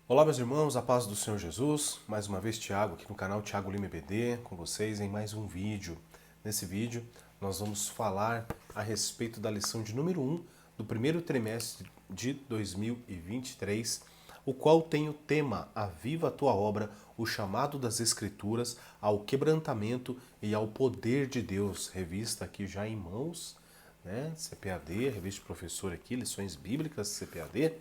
Olá, meus irmãos, a paz do Senhor Jesus. Mais uma vez, Tiago, aqui no canal Tiago Lima EBD, com vocês em mais um vídeo. Nesse vídeo, nós vamos falar a respeito da lição de número 1 do primeiro trimestre de 2023, o qual tem o tema Aviva a tua obra, o chamado das Escrituras ao quebrantamento e ao poder de Deus. Revista aqui já em mãos, né? CPAD, revista de professor aqui, lições bíblicas, CPAD,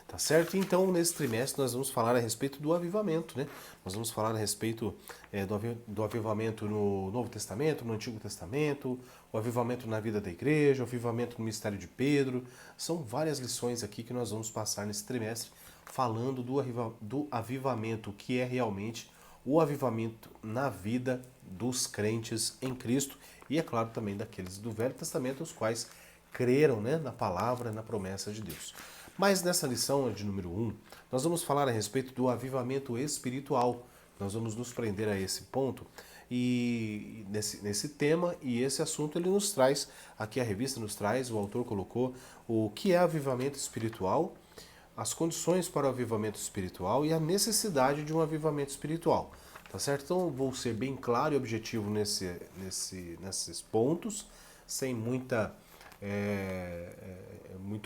tá certo? Então, nesse trimestre, nós vamos falar a respeito do avivamento, né? Nós vamos falar a respeito do avivamento no Novo Testamento, no Antigo Testamento, o avivamento na vida da igreja, o avivamento no ministério de Pedro. São várias lições aqui que nós vamos passar nesse trimestre falando do avivamento, que é realmente o avivamento na vida dos crentes em Cristo e, é claro, também daqueles do Velho Testamento, os quais creram, né, na palavra, na promessa de Deus. Mas nessa lição de número 1, nós vamos falar a respeito do avivamento espiritual. Nós vamos nos prender a esse ponto e nesse tema, e esse assunto ele nos traz, aqui a revista nos traz, o autor colocou o que é avivamento espiritual, as condições para o avivamento espiritual e a necessidade de um avivamento espiritual. Tá certo? Então vou ser bem claro e objetivo nesses pontos, sem muito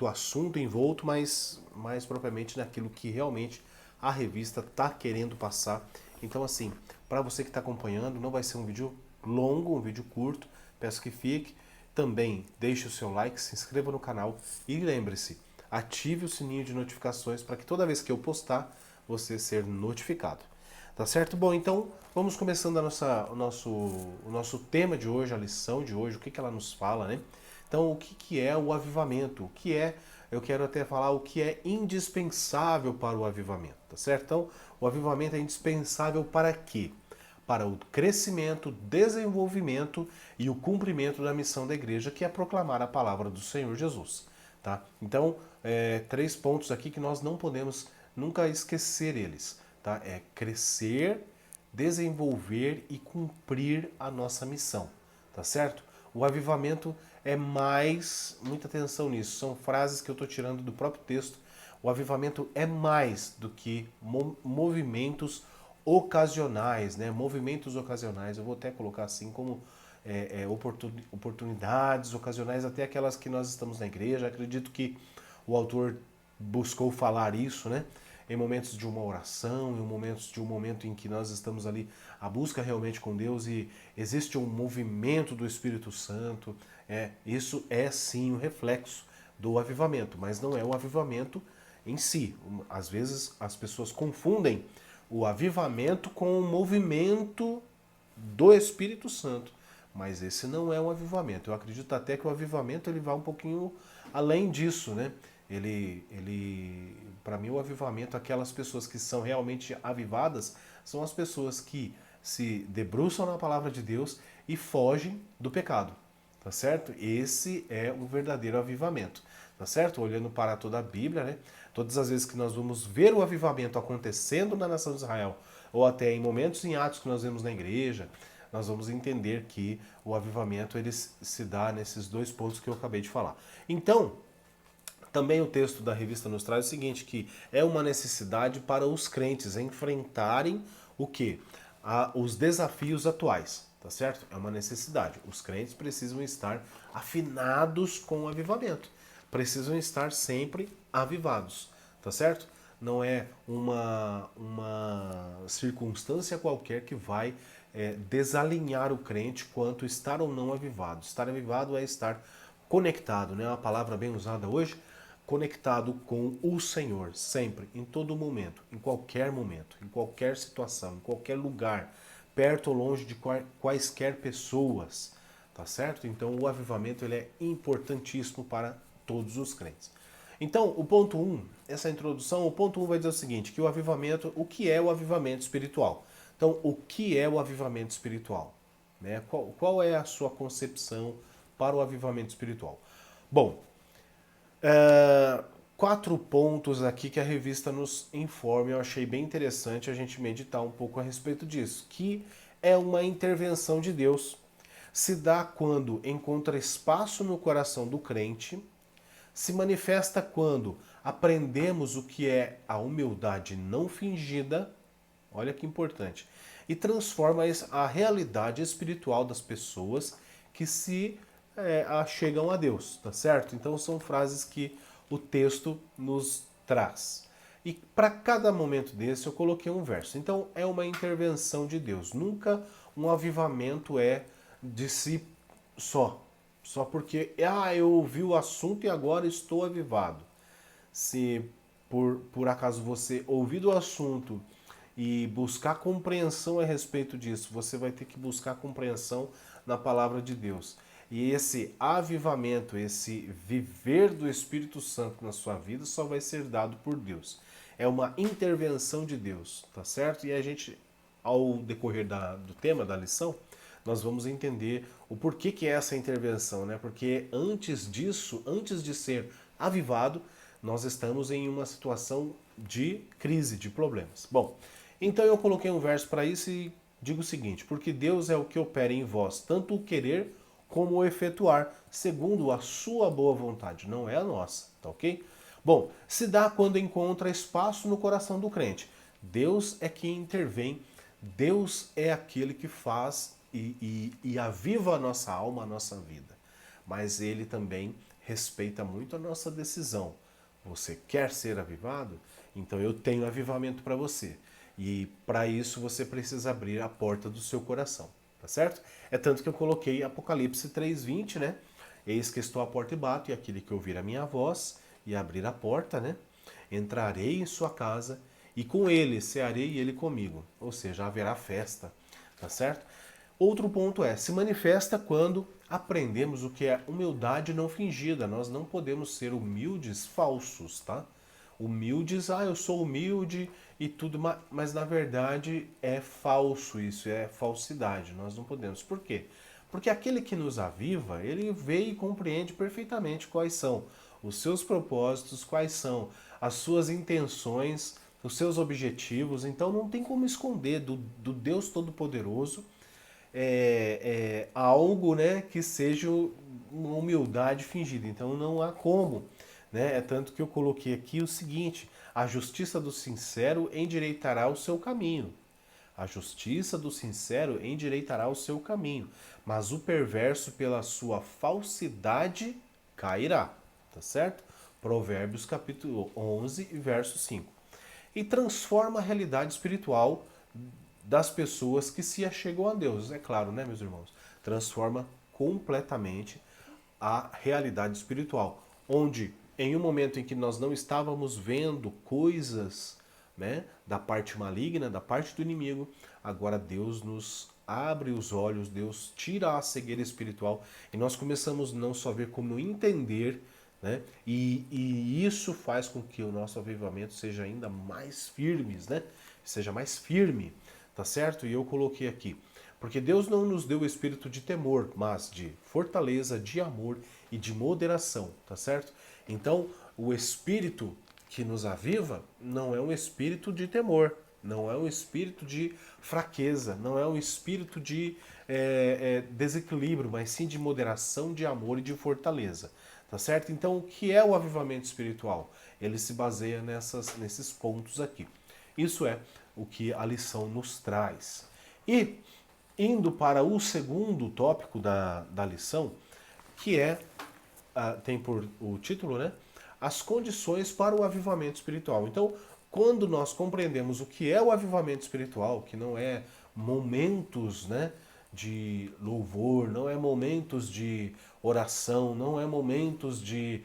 assunto envolto, mas mais propriamente naquilo que realmente a revista está querendo passar. Então, assim, para você que está acompanhando, não vai ser um vídeo longo, um vídeo curto, peço que fique. Também deixe o seu like, se inscreva no canal e lembre-se, ative o sininho de notificações para que toda vez que eu postar, você ser notificado. Tá certo? Bom, então vamos começando o nosso tema de hoje, a lição de hoje, o que ela nos fala, né? Então, o que é o avivamento? Eu quero até falar o que é indispensável para o avivamento, tá certo? Então, o avivamento é indispensável para quê? Para o crescimento, desenvolvimento e o cumprimento da missão da igreja, que é proclamar a palavra do Senhor Jesus. Tá? Então, três pontos aqui que nós não podemos nunca esquecer eles. Tá? É crescer, desenvolver e cumprir a nossa missão. Tá certo? O avivamento é mais, muita atenção nisso, são frases que eu estou tirando do próprio texto. O avivamento é mais do que movimentos ocasionais, né? Movimentos ocasionais, eu vou até colocar assim como oportunidades ocasionais, até aquelas que nós estamos na igreja. Acredito que o autor buscou falar isso, né? Em momentos de uma oração, em momentos de um momento em que nós estamos ali a busca realmente com Deus e existe um movimento do Espírito Santo. Isso é sim um reflexo do avivamento, mas não é o avivamento em si. Às vezes as pessoas confundem o avivamento com o movimento do Espírito Santo, mas esse não é um avivamento. Eu acredito até que o avivamento ele vai um pouquinho além disso, né? Para mim, o avivamento, aquelas pessoas que são realmente avivadas, são as pessoas que se debruçam na palavra de Deus e fogem do pecado, tá certo? Esse é o verdadeiro avivamento, tá certo? Olhando para toda a Bíblia, né? Todas as vezes que nós vamos ver o avivamento acontecendo na nação de Israel, ou até em momentos em atos que nós vemos na igreja, nós vamos entender que o avivamento ele se dá nesses dois pontos que eu acabei de falar. Então, também o texto da revista nos traz o seguinte, que é uma necessidade para os crentes enfrentarem o quê? Os desafios atuais, tá certo? É uma necessidade. Os crentes precisam estar afinados com o avivamento. Precisam estar sempre avivados, tá certo? Não é uma circunstância qualquer que vai desalinhar o crente quanto estar ou não avivado. Estar avivado é estar conectado, né? Uma palavra bem usada hoje, conectado com o Senhor, sempre, em todo momento, em qualquer situação, em qualquer lugar, perto ou longe de quaisquer pessoas, tá certo? Então o avivamento ele é importantíssimo para todos os crentes. Então, o ponto 1, essa introdução, o ponto 1 vai dizer o seguinte, que o avivamento, o que é o avivamento espiritual? Então, o que é o avivamento espiritual? Né? Qual é a sua concepção para o avivamento espiritual? Bom, quatro pontos aqui que a revista nos informa, eu achei bem interessante a gente meditar um pouco a respeito disso, que é uma intervenção de Deus. Se dá quando encontra espaço no coração do crente Se manifesta quando aprendemos o que é a humildade não fingida, olha que importante, e transforma a realidade espiritual das pessoas que se achegam a Deus, tá certo? Então são frases que o texto nos traz. E para cada momento desse eu coloquei um verso. Então é uma intervenção de Deus. Nunca um avivamento é de si só. Só porque eu ouvi o assunto e agora estou avivado. Se por acaso você ouvir o assunto e buscar compreensão a respeito disso, você vai ter que buscar compreensão na palavra de Deus. E esse avivamento, esse viver do Espírito Santo na sua vida só vai ser dado por Deus. É uma intervenção de Deus, tá certo? E a gente, ao decorrer do tema, da lição, nós vamos entender o porquê que é essa intervenção, né? Porque antes disso, antes de ser avivado, nós estamos em uma situação de crise, de problemas. Bom, então eu coloquei um verso para isso e digo o seguinte: porque Deus é o que opera em vós, tanto o querer como o efetuar, segundo a sua boa vontade, não é a nossa, tá ok? Bom, se dá quando encontra espaço no coração do crente. Deus é quem intervém, Deus é aquele que faz e aviva a nossa alma, a nossa vida. Mas Ele também respeita muito a nossa decisão. Você quer ser avivado? Então eu tenho avivamento para você. E para isso você precisa abrir a porta do seu coração, tá certo? É tanto que eu coloquei Apocalipse 3:20, né? Eis que estou à porta e bato, e aquele que ouvir a minha voz e abrir a porta, né? Entrarei em sua casa e com ele cearei e ele comigo. Ou seja, haverá festa, tá certo? Outro ponto se manifesta quando aprendemos o que é humildade não fingida. Nós não podemos ser humildes falsos, tá? Humildes, eu sou humilde e tudo, mas na verdade é falso isso, é falsidade. Nós não podemos. Por quê? Porque aquele que nos aviva, ele vê e compreende perfeitamente quais são os seus propósitos, quais são as suas intenções, os seus objetivos. Então não tem como esconder do Deus Todo-Poderoso algo, né, que seja uma humildade fingida. Então não há como. Né? É tanto que eu coloquei aqui o seguinte: a justiça do sincero endireitará o seu caminho. A justiça do sincero endireitará o seu caminho, mas o perverso pela sua falsidade cairá. Tá certo? Provérbios capítulo 11, verso 5. E transforma a realidade espiritual das pessoas que se achegam a Deus. É claro, né, meus irmãos? Transforma completamente a realidade espiritual, onde em um momento em que nós não estávamos vendo coisas, né, da parte maligna, da parte do inimigo, agora Deus nos abre os olhos, Deus tira a cegueira espiritual e nós começamos não só a ver como entender, né, e isso faz com que o nosso avivamento seja ainda mais firmes, né, seja mais firme, tá certo? E eu coloquei aqui: porque Deus não nos deu o espírito de temor, mas de fortaleza, de amor e de moderação, tá certo? Então, o espírito que nos aviva não é um espírito de temor, não é um espírito de fraqueza, não é um espírito de desequilíbrio, mas sim de moderação, de amor e de fortaleza, tá certo? Então, o que é o avivamento espiritual? Ele se baseia nesses pontos aqui. Isso é o que a lição nos traz. E indo para o segundo tópico da lição, que tem por o título, né? As condições para o avivamento espiritual. Então, quando nós compreendemos o que é o avivamento espiritual, que não é momentos, né, de louvor, não é momentos de oração, não é momentos de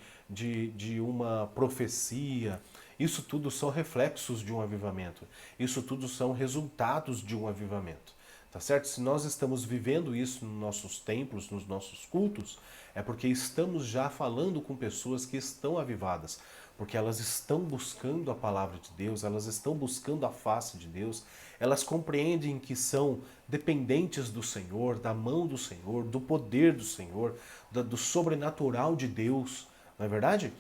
uma profecia, isso tudo são reflexos de um avivamento. Isso tudo são resultados de um avivamento. Tá certo? Se nós estamos vivendo isso nos nossos templos, nos nossos cultos, é porque estamos já falando com pessoas que estão avivadas, porque elas estão buscando a palavra de Deus, elas estão buscando a face de Deus, elas compreendem que são dependentes do Senhor, da mão do Senhor, do poder do Senhor, do sobrenatural de Deus. Não é verdade?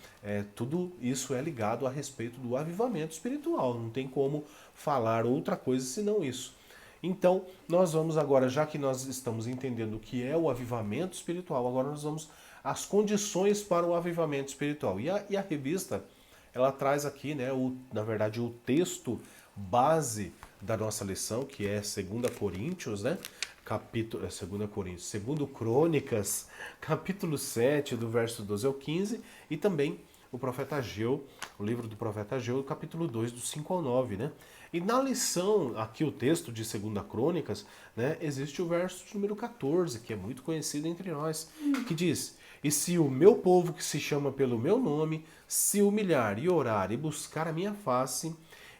Tudo isso é ligado a respeito do avivamento espiritual. Não tem como falar outra coisa senão isso. Então, nós vamos agora, já que nós estamos entendendo o que é o avivamento espiritual, agora nós vamos as condições para o avivamento espiritual. E a revista, ela traz aqui, né, na verdade, o texto base da nossa lição, que é 2 Coríntios, né? Capítulo, 2 Coríntios, 2 Crônicas, capítulo 7, do verso 12 ao 15, e também o profeta Ageu, o livro do profeta Ageu, capítulo 2, do 5 ao 9, né? E na lição, aqui o texto de 2 Crônicas, né, existe o verso de número 14, que é muito conhecido entre nós, que diz: "E se o meu povo que se chama pelo meu nome se humilhar e orar e buscar a minha face,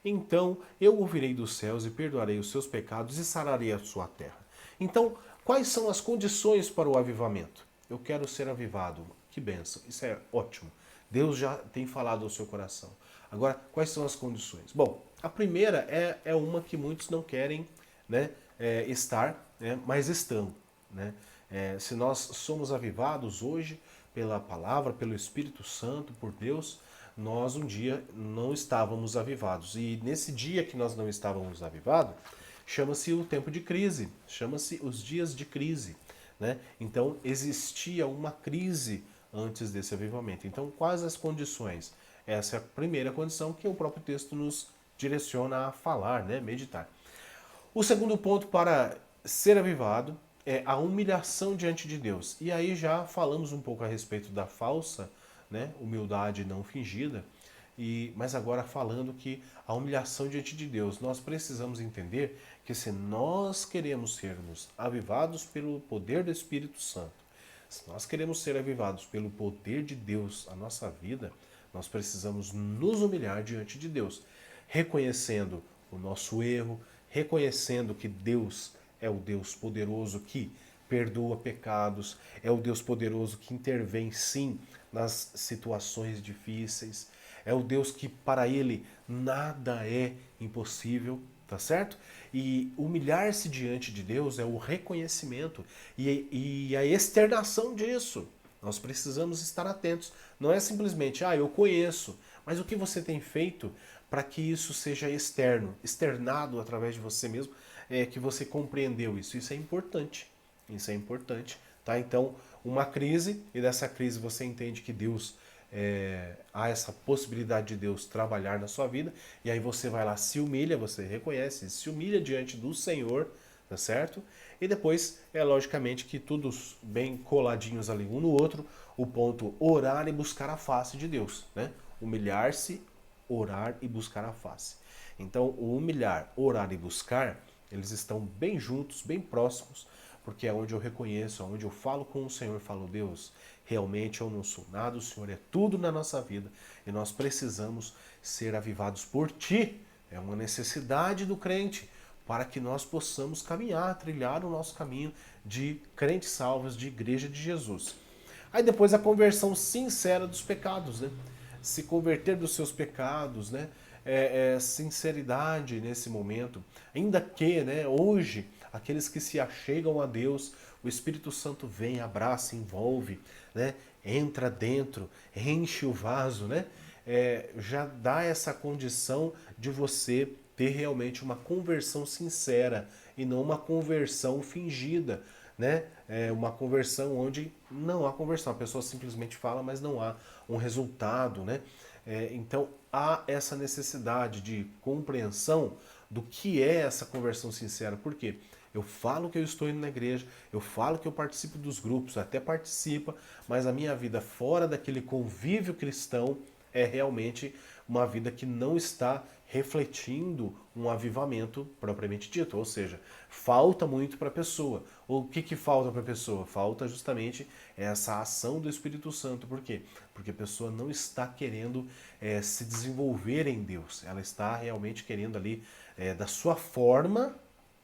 então eu ouvirei dos céus e perdoarei os seus pecados e sararei a sua terra." Então, quais são as condições para o avivamento? Eu quero ser avivado. Que bênção, isso é ótimo. Deus já tem falado ao seu coração. Agora, quais são as condições? Bom, a primeira é uma que muitos não querem, né, estar, né, mas estão. Né? Se nós somos avivados hoje pela palavra, pelo Espírito Santo, por Deus, nós um dia não estávamos avivados. E nesse dia que nós não estávamos avivados, chama-se o tempo de crise, chama-se os dias de crise. Né? Então existia uma crise antes desse avivamento. Então, quais as condições? Essa é a primeira condição que o próprio texto nos direciona a falar, né? Meditar. O segundo ponto para ser avivado é a humilhação diante de Deus. E aí já falamos um pouco a respeito da falsa, né, humildade não fingida, mas agora falando que a humilhação diante de Deus, nós precisamos entender que se nós queremos sermos avivados pelo poder do Espírito Santo, se nós queremos ser avivados pelo poder de Deus a nossa vida, nós precisamos nos humilhar diante de Deus, reconhecendo o nosso erro, reconhecendo que Deus é o Deus poderoso que perdoa pecados, é o Deus poderoso que intervém sim nas situações difíceis, é o Deus que para ele nada é impossível, tá certo? E humilhar-se diante de Deus é o reconhecimento e a externação disso. Nós precisamos estar atentos. Não é simplesmente, eu conheço, mas o que você tem feito para que isso seja externo, externado através de você mesmo, que você compreendeu isso. Isso é importante. Isso é importante. Tá? Então, uma crise, e dessa crise você entende que Deus, há essa possibilidade de Deus trabalhar na sua vida, e aí você vai lá, se humilha, você reconhece, se humilha diante do Senhor, tá certo? E depois, logicamente que todos bem coladinhos ali um no outro, o ponto orar e buscar a face de Deus, né? Humilhar-se, orar e buscar a face. Então, o humilhar, orar e buscar, eles estão bem juntos, bem próximos, porque é onde eu reconheço, é onde eu falo com o Senhor, falo: Deus, realmente eu não sou nada, o Senhor é tudo na nossa vida e nós precisamos ser avivados por Ti. É uma necessidade do crente para que nós possamos caminhar, trilhar o nosso caminho de crentes salvos, de igreja de Jesus. Aí depois a conversão sincera dos pecados, né? Se converter dos seus pecados, né? Sinceridade nesse momento. Ainda que, né, hoje, aqueles que se achegam a Deus, o Espírito Santo vem, abraça, envolve, né? Entra dentro, enche o vaso, né? Já dá essa condição de você ter realmente uma conversão sincera e não uma conversão fingida, né? Uma conversão onde não há conversão, a pessoa simplesmente fala, mas não há um resultado, né? Então há essa necessidade de compreensão do que é essa conversão sincera. Por quê? Eu falo que eu estou indo na igreja, eu falo que eu participo dos grupos, até participa, mas a minha vida fora daquele convívio cristão é realmente uma vida que não está refletindo um avivamento propriamente dito, ou seja, falta muito para a pessoa. O que falta para a pessoa? Falta justamente essa ação do Espírito Santo. Por quê? Porque a pessoa não está querendo se desenvolver em Deus, ela está realmente querendo ali, da sua forma,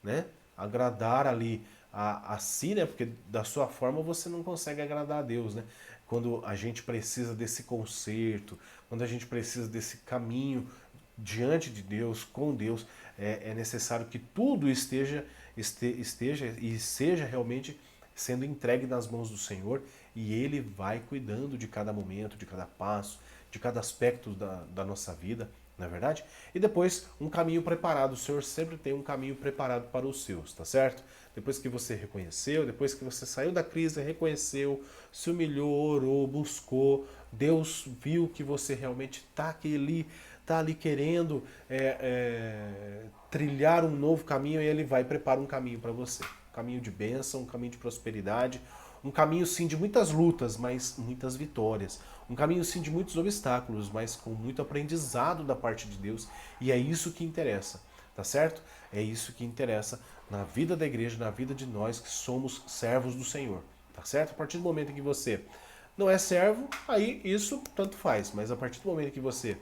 né, agradar ali a si, né, porque da sua forma você não consegue agradar a Deus, né? Quando a gente precisa desse conserto, quando a gente precisa desse caminho diante de Deus, com Deus, é necessário que tudo esteja e seja realmente sendo entregue nas mãos do Senhor, e Ele vai cuidando de cada momento, de cada passo, de cada aspecto da nossa vida, não é verdade? E depois, um caminho preparado. O Senhor sempre tem um caminho preparado para os seus, tá certo? Depois que você reconheceu, depois que você saiu da crise, reconheceu, se humilhou, orou, buscou, Deus viu que você realmente está ali querendo trilhar um novo caminho, e Ele vai preparar um caminho para você. Um caminho de bênção, um caminho de prosperidade, um caminho sim de muitas lutas, mas muitas vitórias. Um caminho sim de muitos obstáculos, mas com muito aprendizado da parte de Deus. E é isso que interessa, tá certo? É isso que interessa na vida da igreja, na vida de nós que somos servos do Senhor, tá certo? A partir do momento em que você não é servo, aí isso tanto faz. Mas a partir do momento em que você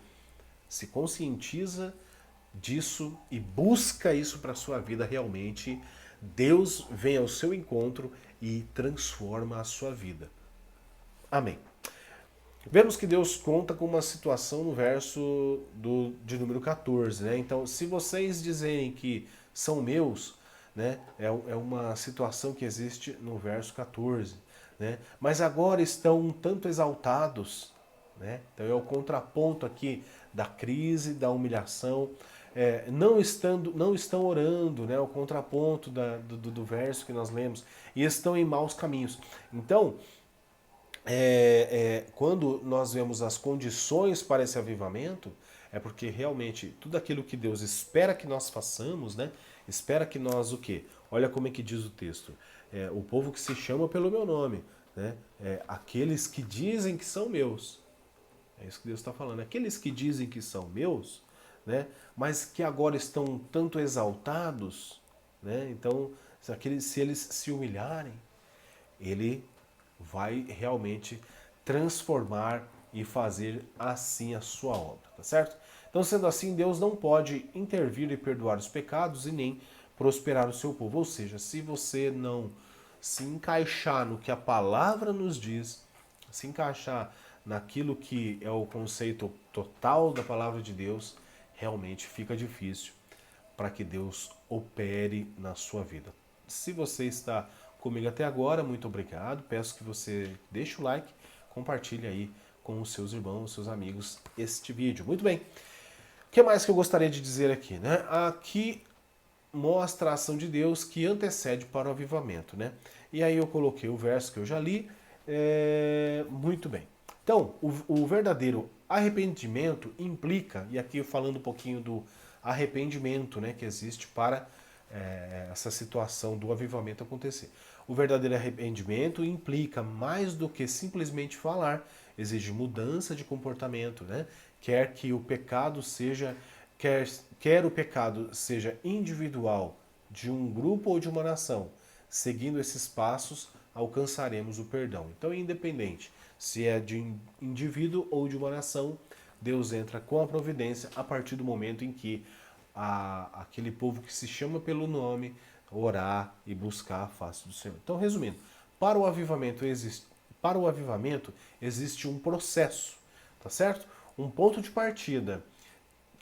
se conscientiza disso e busca isso para a sua vida, realmente Deus vem ao seu encontro e transforma a sua vida. Amém. Vemos que Deus conta com uma situação no verso de número 14, né? Então, se vocês dizerem que são meus, né, é uma situação que existe no verso 14, né? Mas agora estão um tanto exaltados, né? Então é o contraponto aqui da crise, da humilhação, não estão orando, né? O contraponto do verso que nós lemos, e estão em maus caminhos. Então, quando nós vemos as condições para esse avivamento, é porque realmente tudo aquilo que Deus espera que nós façamos, né? Espera que nós o quê? Olha como é que diz o texto. O povo que se chama pelo meu nome, né? Aqueles que dizem que são meus. É isso que Deus está falando. Aqueles que dizem que são meus, né? Mas que agora estão tanto exaltados, né? Então, se eles se humilharem, Ele vai realmente transformar e fazer assim a sua obra, tá certo? Então, sendo assim, Deus não pode intervir e perdoar os pecados e nem prosperar o seu povo. Ou seja, se você não se encaixar no que a palavra nos diz, se encaixar naquilo que é o conceito total da palavra de Deus, realmente fica difícil para que Deus opere na sua vida. Se você está comigo até agora, muito obrigado. Peço que você deixe o like, compartilhe aí com os seus irmãos, seus amigos este vídeo. Muito bem. O que mais que eu gostaria de dizer aqui, né? Aqui mostra a ação de Deus que antecede para o avivamento, né? E aí eu coloquei o verso que eu já li. Muito bem. Então, o verdadeiro arrependimento implica, e aqui falando um pouquinho do arrependimento, né, que existe para essa situação do avivamento acontecer. O verdadeiro arrependimento implica mais do que simplesmente falar, exige mudança de comportamento, né? Quer que o pecado seja, quer o pecado seja individual, de um grupo ou de uma nação, seguindo esses passos, alcançaremos o perdão. Então, independente se é de um indivíduo ou de uma nação, Deus entra com a providência a partir do momento em que aquele povo que se chama pelo nome orar e buscar a face do Senhor. Então, resumindo, para o avivamento existe um processo, tá certo? Um ponto de partida,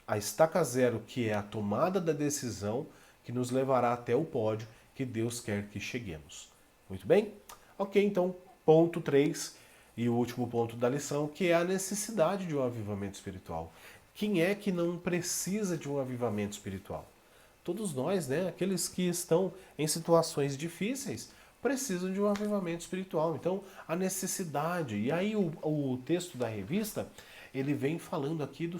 a estaca zero, que é a tomada da decisão que nos levará até o pódio que Deus quer que cheguemos. Muito bem? Ok, então, ponto 3 e o último ponto da lição, que é a necessidade de um avivamento espiritual. Quem é que não precisa de um avivamento espiritual? Todos nós, né? Aqueles que estão em situações difíceis precisam de um avivamento espiritual. Então, a necessidade. E aí o texto da revista, ele vem falando aqui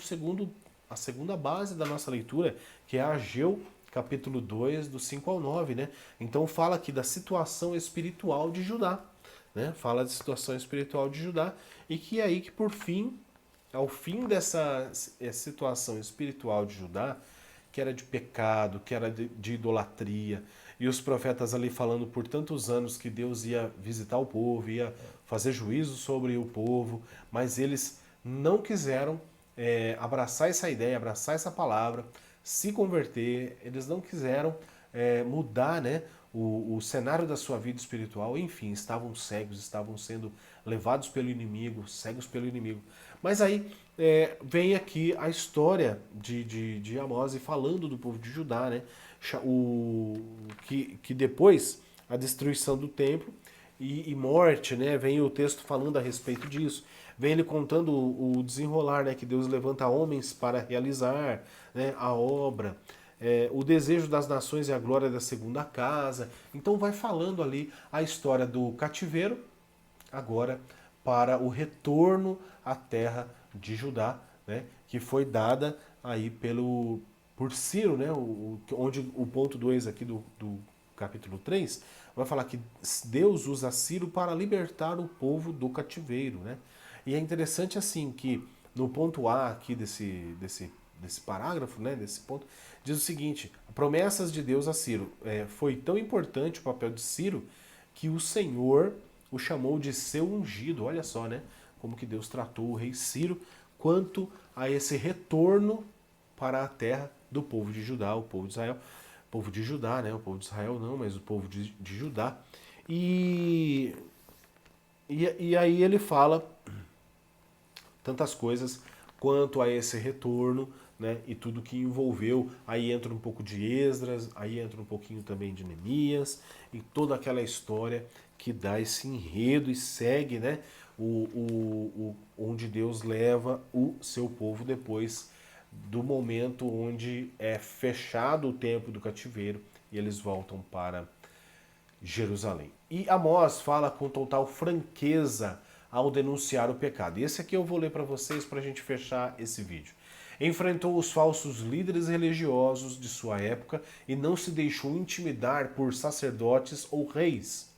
a segunda base da nossa leitura, que é Ageu, capítulo 2, do 5 ao 9, né? Então fala aqui da situação espiritual de Judá, né? Fala da situação espiritual de Judá e que é aí que por fim, ao fim dessa situação espiritual de Judá, que era de pecado, que era de idolatria, e os profetas ali falando por tantos anos que Deus ia visitar o povo, ia fazer juízo sobre o povo, mas eles não quiseram abraçar essa ideia, abraçar essa palavra, se converter, eles não quiseram mudar, né, o cenário da sua vida espiritual, enfim, estavam cegos, estavam sendo levados pelo inimigo, cegos pelo inimigo. Mas aí vem aqui a história de Amós falando do povo de Judá, né, que depois a destruição do templo e morte, né, vem o texto falando a respeito disso. vem ele contando o desenrolar, né, que Deus levanta homens para realizar, né, a obra, o desejo das nações e a glória da segunda casa. Então vai falando ali a história do cativeiro, agora para o retorno à terra de Judá, né, que foi dada aí por Ciro, né, onde o ponto 2 aqui do capítulo 3 vai falar que Deus usa Ciro para libertar o povo do cativeiro. Né? E é interessante assim que no ponto A aqui desse parágrafo, né, desse ponto, diz o seguinte: promessas de Deus a Ciro. Foi tão importante o papel de Ciro que o Senhor o chamou de seu ungido. Olha só, né? Como que Deus tratou o rei Ciro quanto a esse retorno para a terra do povo de Judá, o povo de Israel. O povo de Judá, né? O povo de Israel não, mas o povo de Judá. E aí ele fala tantas coisas quanto a esse retorno, né, e tudo que envolveu. Aí entra um pouco de Esdras, aí entra um pouquinho também de Neemias, e toda aquela história que dá esse enredo e segue, né, onde Deus leva o seu povo depois do momento onde é fechado o tempo do cativeiro e eles voltam para Jerusalém. E Amós fala com total franqueza ao denunciar o pecado. E esse aqui eu vou ler para vocês para a gente fechar esse vídeo. Enfrentou os falsos líderes religiosos de sua época e não se deixou intimidar por sacerdotes ou reis.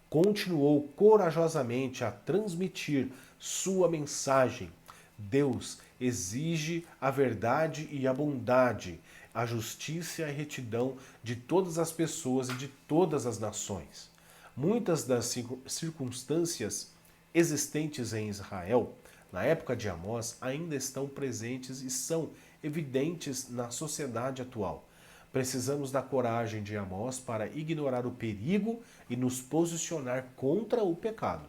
Continuou corajosamente a transmitir sua mensagem. Deus exige a verdade e a bondade, a justiça e a retidão de todas as pessoas e de todas as nações. Muitas das circunstâncias existentes em Israel, na época de Amós, ainda estão presentes e são evidentes na sociedade atual. Precisamos da coragem de Amós para ignorar o perigo e nos posicionar contra o pecado.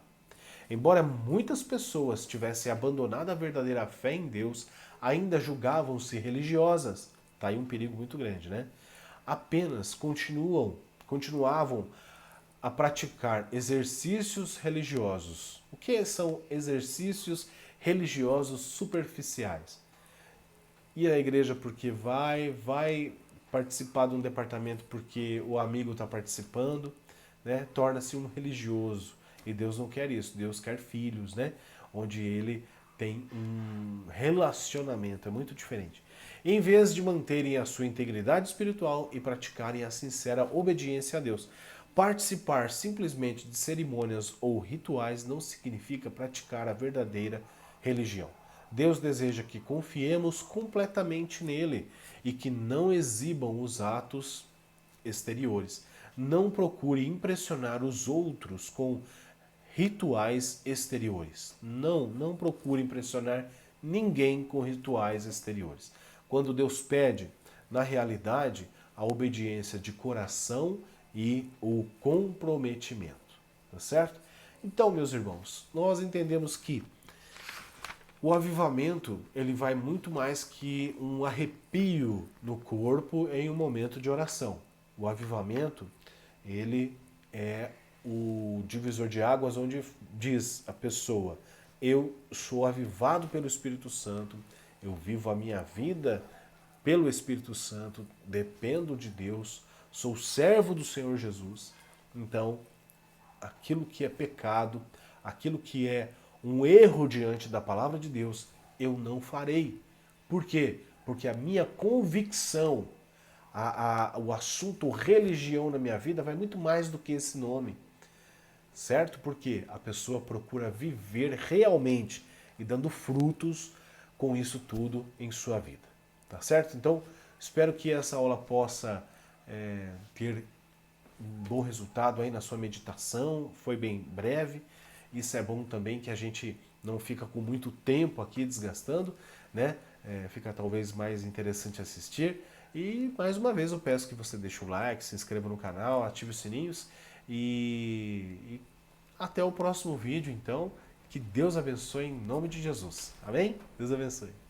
Embora muitas pessoas tivessem abandonado a verdadeira fé em Deus, ainda julgavam-se religiosas. Está aí um perigo muito grande, né? Apenas continuavam a praticar exercícios religiosos. O que são exercícios religiosos superficiais? Ir à igreja porque vai participar de um departamento porque o amigo está participando, né? Torna-se um religioso. E Deus não quer isso, Deus quer filhos, né? Onde ele tem um relacionamento, é muito diferente. Em vez de manterem a sua integridade espiritual e praticarem a sincera obediência a Deus. Participar simplesmente de cerimônias ou rituais não significa praticar a verdadeira religião. Deus deseja que confiemos completamente nele e que não exibam os atos exteriores. Não procure impressionar os outros com rituais exteriores. Não procure impressionar ninguém com rituais exteriores. Quando Deus pede, na realidade, a obediência de coração e o comprometimento. Tá certo? Então, meus irmãos, nós entendemos que o avivamento, ele vai muito mais que um arrepio no corpo em um momento de oração. O avivamento, ele é o divisor de águas onde diz a pessoa: eu sou avivado pelo Espírito Santo, eu vivo a minha vida pelo Espírito Santo, dependo de Deus, sou servo do Senhor Jesus. Então, aquilo que é pecado, aquilo que é um erro diante da palavra de Deus, eu não farei. Por quê? Porque a minha convicção, o assunto religião na minha vida vai muito mais do que esse nome. Certo? Porque a pessoa procura viver realmente e dando frutos com isso tudo em sua vida. Tá certo? Então, espero que essa aula possa ter um bom resultado aí na sua meditação. Foi bem breve. Isso é bom também, que a gente não fica com muito tempo aqui desgastando, né? Fica talvez mais interessante assistir. E mais uma vez eu peço que você deixe um like, se inscreva no canal, ative os sininhos e até o próximo vídeo, então. Que Deus abençoe em nome de Jesus. Amém? Deus abençoe.